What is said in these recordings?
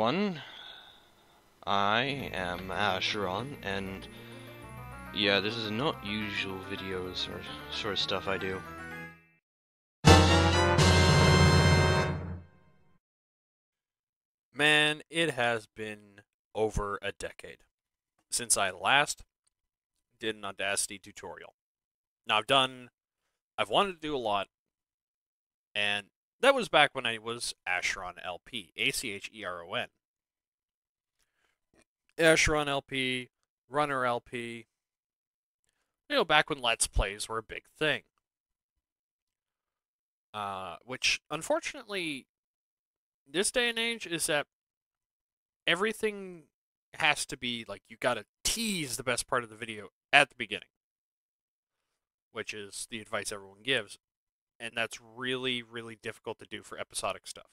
everyone. I am Asheron, and yeah, this is not usual videos or sort of stuff I do. Man, it has been over a decade since I last did an Audacity tutorial. Now I've wanted to do a lot, and that was back when I was Asheron LP, Acheron. Asheron LP, Runner LP, back when Let's Plays were a big thing. Which, unfortunately, this day and age is that everything has to be, like, you gotta tease the best part of the video at the beginning. Which is the advice everyone gives. And that's really, really difficult to do for episodic stuff.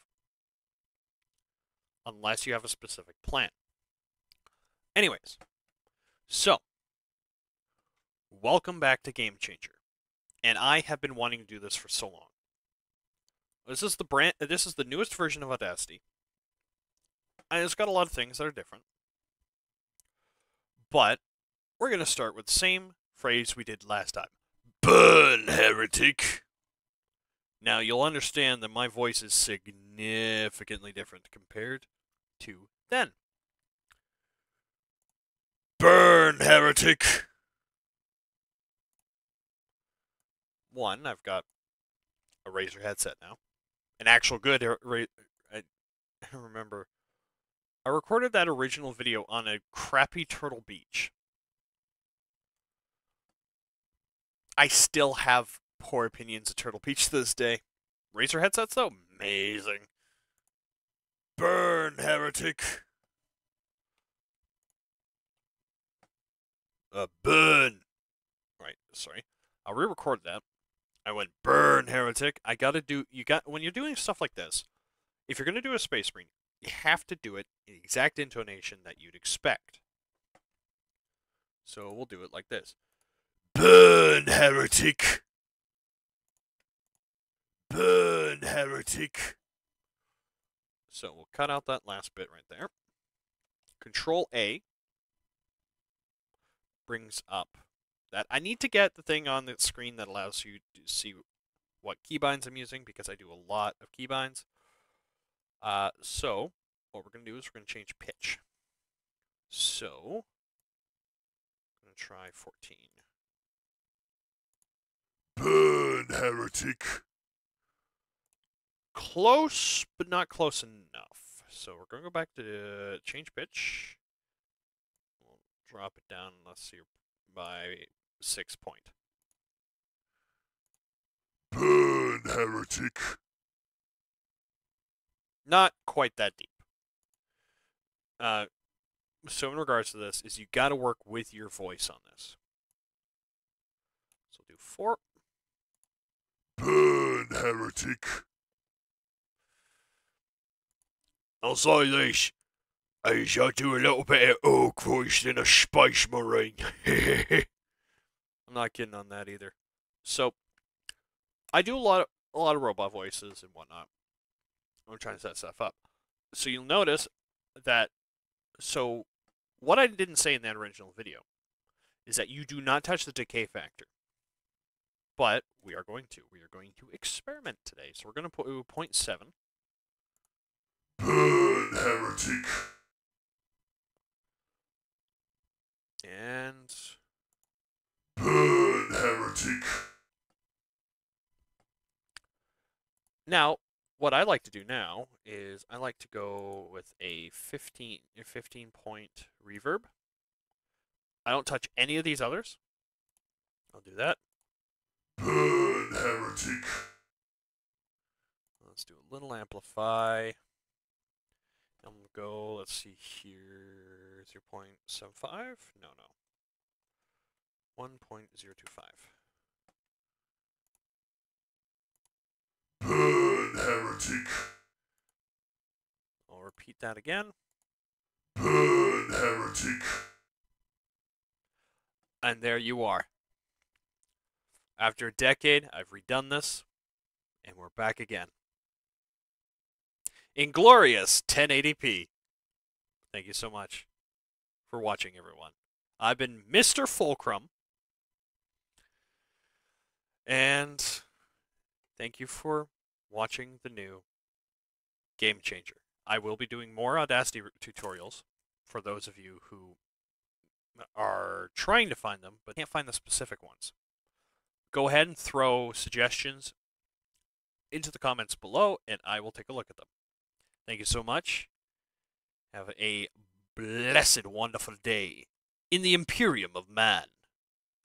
Unless you have a specific plan. Anyways, so, welcome back to Game Changer. And I have been wanting to do this for so long. This is the newest version of Audacity. And it's got a lot of things that are different. But we're going to start with the same phrase we did last time. Burn, heretic! Now, you'll understand that my voice is significantly different compared to then. Burn, heretic! One, I've got a Razer headset now. An actual good... I remember... I recorded that original video on a crappy Turtle Beach. I still have poor opinions of Turtle Beach to this day. Razer headsets, though, amazing. Burn, heretic. Burn. Right, sorry. I'll re-record that. I went, burn, heretic. When you're doing stuff like this, if you're going to do a space marine, you have to do it in the exact intonation that you'd expect. So we'll do it like this. Burn, heretic. Burn, heretic. So we'll cut out that last bit right there. Control A brings up that. I need to get the thing on the screen that allows you to see what keybinds I'm using, because I do a lot of keybinds. So what we're going to do is we're going to change pitch. So I'm going to try 14. Burn, heretic. Close, but not close enough. So we're going to go back to change pitch. We'll drop it down, let's see, by 6 point. Burn, heretic. Not quite that deep. So in regards to this, is you got to work with your voice on this. So we'll do 4. Burn, heretic. I'll say this, I do a little bit of oak voice in a space marine. I'm not kidding on that either. So, I do a lot of robot voices and whatnot. I'm trying to set stuff up. So you'll notice that, so what I didn't say in that original video is that you do not touch the decay factor. But we are going to. We are going to experiment today. So we're going to put 0.7. Burn, heretic. And burn, heretic. Now, what I like to do now is I like to go with a 15 point reverb. I don't touch any of these others. I'll do that. Burn, heretic. Let's do a little amplify. I'm going to go, let's see here, 0.75? No. 1.025. Burn, heretic. I'll repeat that again. Burn, heretic. And there you are. After a decade, I've redone this, and we're back again. In glorious 1080p. Thank you so much for watching, everyone. I've been MrFullCrumb, and thank you for watching the new Game Changer. I will be doing more Audacity tutorials for those of you who are trying to find them but can't find the specific ones. Go ahead and throw suggestions into the comments below, and I will take a look at them. Thank you so much. Have a blessed, wonderful day in the Imperium of Man.